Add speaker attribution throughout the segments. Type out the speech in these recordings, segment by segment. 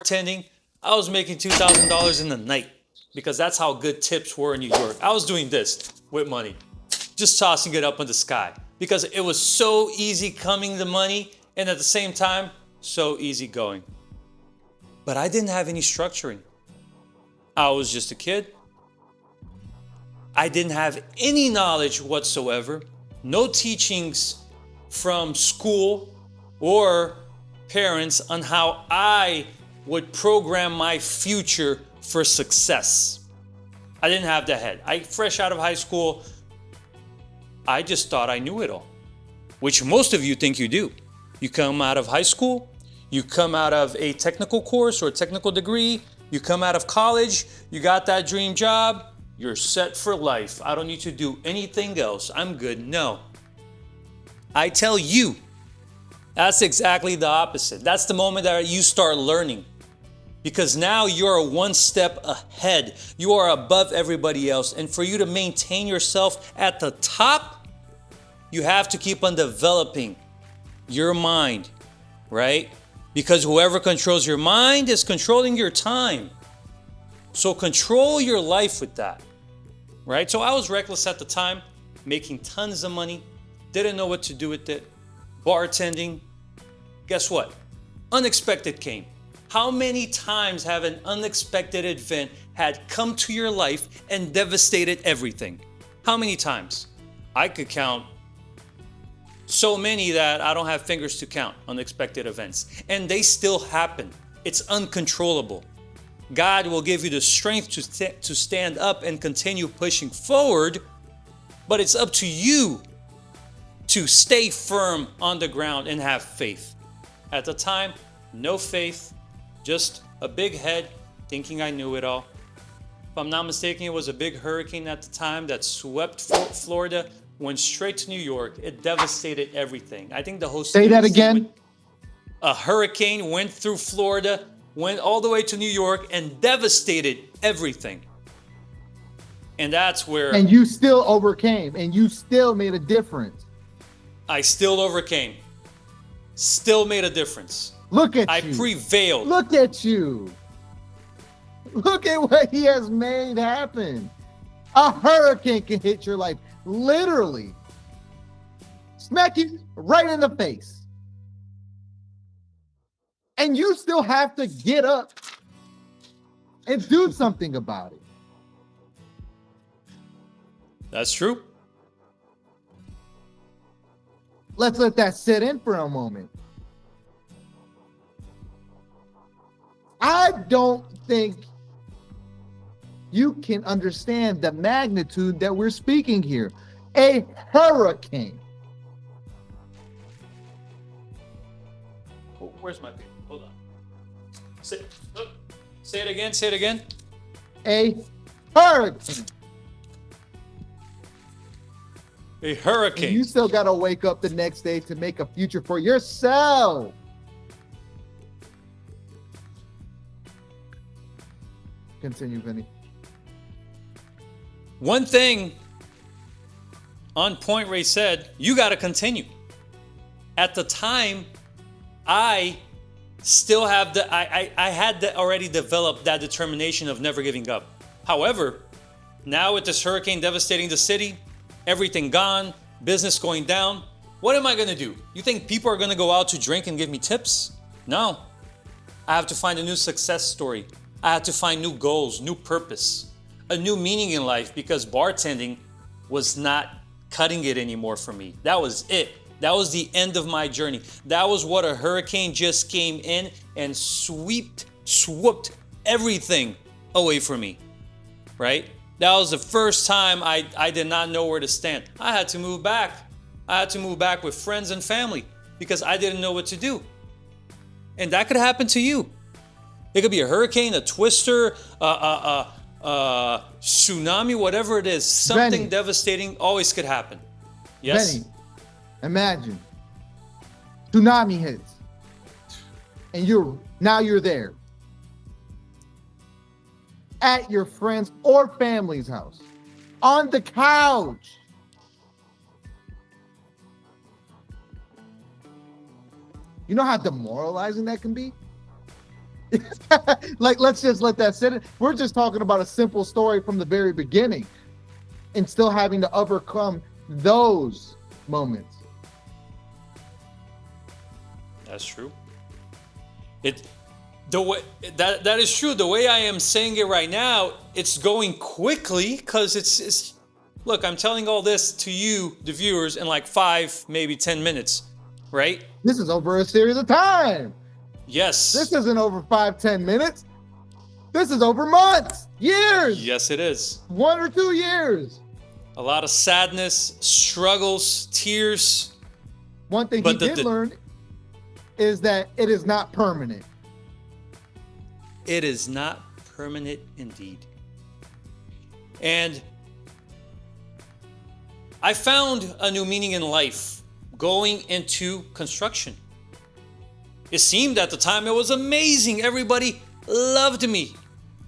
Speaker 1: bartending, I was making $2,000 in a night because that's how good tips were in New York. I was doing this with money, just tossing it up in the sky because it was so easy coming the money and at the same time, so easy going. But I didn't have any structuring. I was just a kid. I didn't have any knowledge whatsoever, no teachings from school or parents on how I would program my future for success. I didn't have the head. Fresh out of high school, I just thought I knew it all, which most of you think you do. You come out of high school, you come out of a technical course or a technical degree, you come out of college, you got that dream job, you're set for life. I don't need to do anything else. I'm good. No. I tell you, that's exactly the opposite. That's the moment that you start learning. Because now you're one step ahead. You are above everybody else. And for you to maintain yourself at the top, you have to keep on developing your mind, right? Because whoever controls your mind is controlling your time. So control your life with that, right? So I was reckless at the time, making tons of money, didn't know what to do with it, bartending. Guess what? Unexpected came. How many times have an unexpected event had come to your life and devastated everything? How many times? I could count so many that I don't have fingers to count unexpected events. And they still happen. It's uncontrollable. God will give you the strength to stand up and continue pushing forward, but it's up to you to stay firm on the ground and have faith. At the time, no faith, just a big head thinking I knew it all. If I'm not mistaken, it was a big hurricane at the time that swept Florida, went straight to New York. It devastated everything. I think the whole
Speaker 2: Say that again.
Speaker 1: A hurricane went through Florida, went all the way to New York and devastated everything. And that's where...
Speaker 2: And you still overcame and you still made a difference.
Speaker 1: I still overcame. Still made a difference.
Speaker 2: Look at
Speaker 1: you. I prevailed.
Speaker 2: Look at you. Look at what he has made happen. A hurricane can hit your life, literally. Smack you right in the face. And you still have to get up and do something about it.
Speaker 1: That's true.
Speaker 2: Let's let that sit in for a moment. I don't think you can understand the magnitude that we're speaking here. A hurricane.
Speaker 1: Oh, where's my paper? Hold on. Say it again. Say it again.
Speaker 2: A hurricane.
Speaker 1: A hurricane.
Speaker 2: And you still got to wake up the next day to make a future for yourself. Continue, Vinny.
Speaker 1: One thing on point Ray said, you got to continue. At the time, I still have I had already developed that determination of never giving up. However, now with this hurricane devastating the city, everything gone, business going down, what am I going to do? You think people are going to go out to drink and give me tips? No. I have to find a new success story. I had to find new goals, new purpose, a new meaning in life because bartending was not cutting it anymore for me. That was it. That was the end of my journey. That was what a hurricane just came in and swooped everything away from me, right? That was the first time I did not know where to stand. I had to move back. I had to move back with friends and family because I didn't know what to do. And that could happen to you. It could be a hurricane, a twister, tsunami, whatever it is. Something
Speaker 2: Vinny.
Speaker 1: Devastating always could happen. Yes?
Speaker 2: Vinny, imagine. Tsunami hits. And now you're there. At your friend's or family's house. On the couch. You know how demoralizing that can be? Like, let's just let that sit. We're just talking about a simple story from the very beginning and still having to overcome those moments.
Speaker 1: That's true. The way that is true. The way I am saying it right now, it's going quickly because it's look, I'm telling all this to you, the viewers, in like 5, maybe 10 minutes, right?
Speaker 2: This is over a series of time.
Speaker 1: Yes.
Speaker 2: This isn't over 5-10 minutes. This is over months, years.
Speaker 1: Yes, it is.
Speaker 2: 1 or 2 years.
Speaker 1: A lot of sadness, struggles, tears.
Speaker 2: One thing he did learn is that it is not permanent.
Speaker 1: It is not permanent indeed. And I found a new meaning in life going into construction. It seemed at the time it was amazing. Everybody loved me.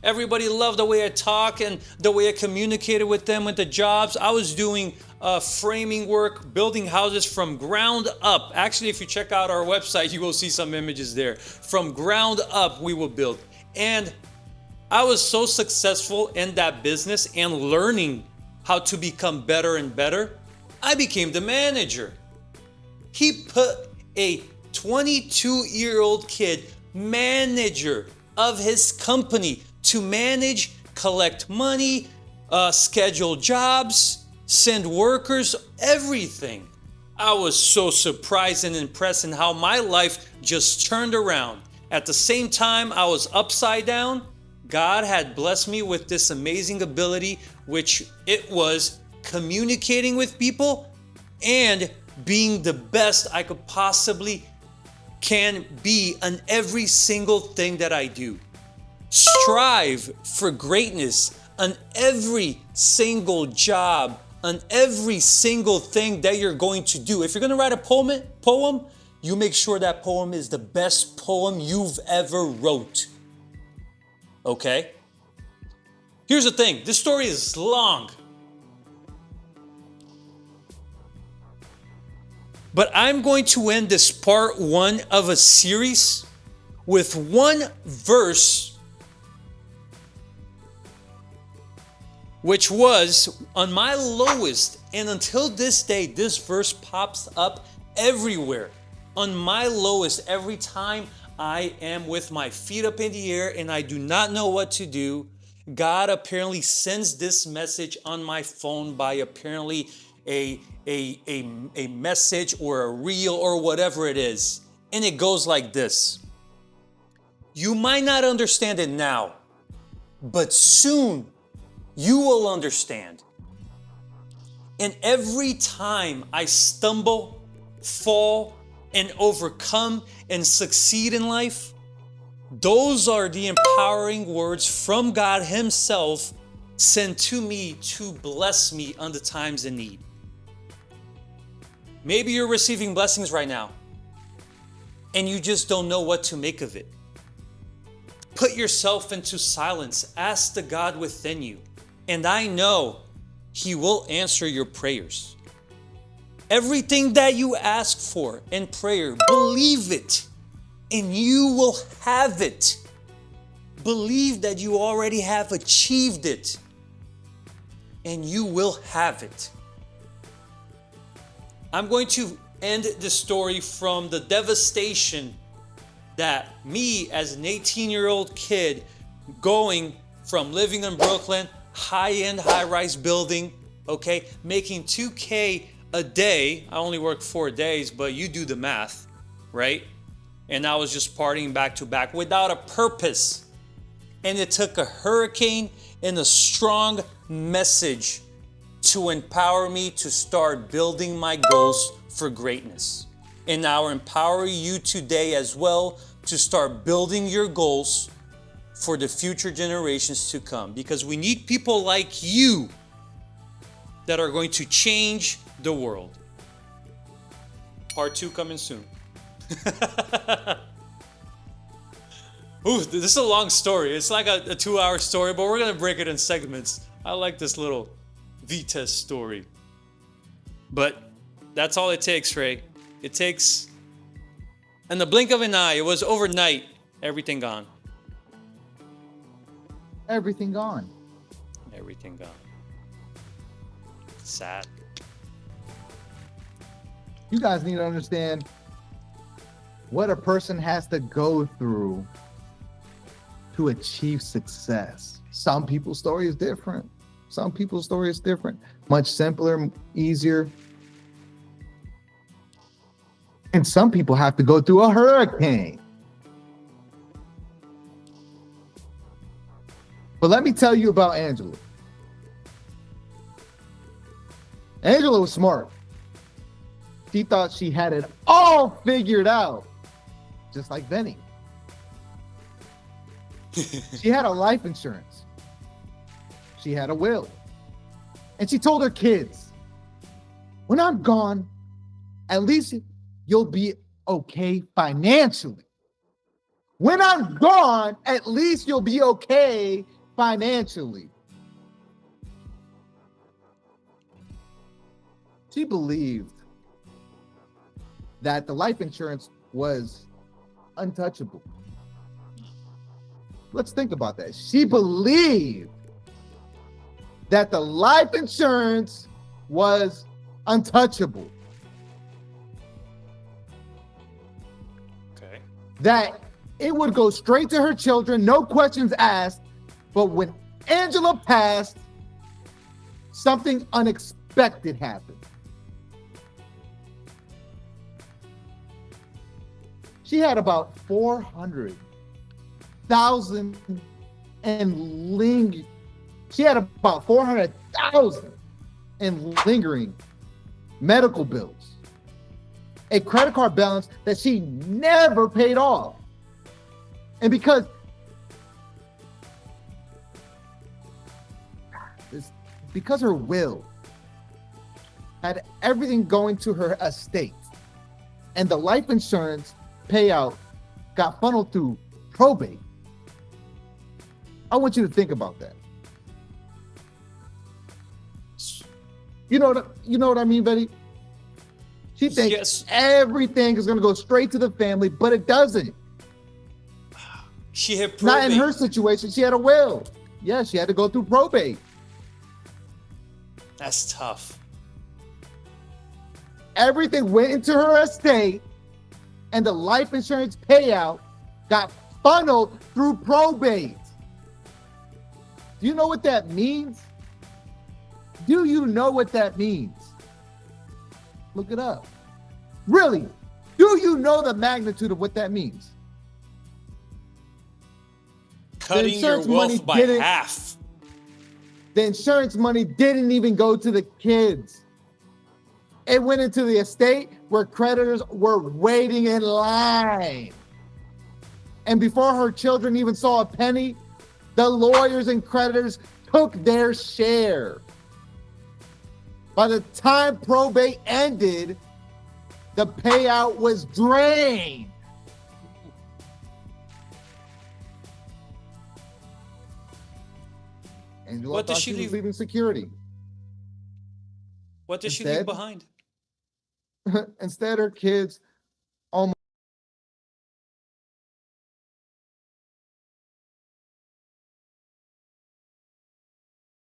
Speaker 1: Everybody loved the way I talk and the way I communicated with them with the jobs. I was doing framing work, building houses from ground up. Actually, if you check out our website, you will see some images there. From ground up, we will build. And I was so successful in that business and learning how to become better and better, I became the manager. He put a 22-year-old kid, manager of his company, to manage, collect money, schedule jobs, send workers, everything. I was so surprised and impressed in how my life just turned around. At the same time, I was upside down. God had blessed me with this amazing ability, which it was communicating with people and being the best I could possibly can be on every single thing that I do. Strive for greatness on every single job, on every single thing that you're going to do. If you're going to write a poem, you make sure that poem is the best poem you've ever wrote. Okay? Here's the thing. This story is long. But I'm going to end this part 1 of a series with one verse, which was on my lowest, and until this day, this verse pops up everywhere. On my lowest, every time I am with my feet up in the air and I do not know what to do, God apparently sends this message on my phone by apparently a message or a reel or whatever it is. And it goes like this. You might not understand it now, but soon you will understand. And every time I stumble, fall, and overcome and succeed in life, those are the empowering words from God Himself sent to me to bless me on the times of need. Maybe you're receiving blessings right now and you just don't know what to make of it. Put yourself into silence. Ask the God within you. And I know He will answer your prayers. Everything that you ask for in prayer, believe it and you will have it. Believe that you already have achieved it and you will have it. I'm going to end the story from the devastation that me as an 18-year-old kid going from living in Brooklyn, high-end, high-rise building, okay, making $2K a day. I only worked 4 days, but you do the math, right? And I was just partying back to back without a purpose. And it took a hurricane and a strong message to empower me to start building my goals for greatness. And I will empower you today as well to start building your goals for the future generations to come. Because we need people like you that are going to change the world. Part 2 coming soon. Ooh, this is a long story. It's like a 2-hour story, but we're going to break it in segments. I like this little Vitez story. But that's all it takes, Ray. It takes, in the blink of an eye, it was overnight, everything gone.
Speaker 2: Everything gone.
Speaker 1: Everything gone. Sad.
Speaker 2: You guys need to understand what a person has to go through to achieve success. Some people's story is different. Some people's story is different. Much simpler, easier. And some people have to go through a hurricane. But let me tell you about Angela. Angela was smart. She thought she had it all figured out, just like Vinny. She had a life insurance. She had a will. And she told her kids, when I'm gone, at least you'll be okay financially. When I'm gone, at least you'll be okay financially. She believed that the life insurance was untouchable. Let's think about that. She believed that the life insurance was untouchable.
Speaker 1: Okay.
Speaker 2: That it would go straight to her children, no questions asked. But when Angela passed, something unexpected happened. She had about 400,000 and she had about 400,000 in lingering medical bills, a credit card balance that she never paid off. And because her will had everything going to her estate, and the life insurance payout got funneled through probate. I want you to think about that. You know what I mean, Betty? She thinks everything is going to go straight to the family, but it doesn't.
Speaker 1: She had probate.
Speaker 2: Not in her situation. She had a will. Yeah, she had to go through probate.
Speaker 1: That's tough.
Speaker 2: Everything went into her estate, and the life insurance payout got funneled through probate. Do you know what that means? Do you know what that means? Look it up. Really, do you know the magnitude of what that means?
Speaker 1: Cutting your wealth by half.
Speaker 2: The insurance money didn't even go to the kids. It went into the estate where creditors were waiting in line. And before her children even saw a penny, the lawyers and creditors took their share. By the time probate ended, the payout was drained. Angela
Speaker 1: What does
Speaker 2: thought
Speaker 1: she
Speaker 2: was
Speaker 1: leave?
Speaker 2: leaving security.
Speaker 1: What does she leave behind?
Speaker 2: Instead, her kids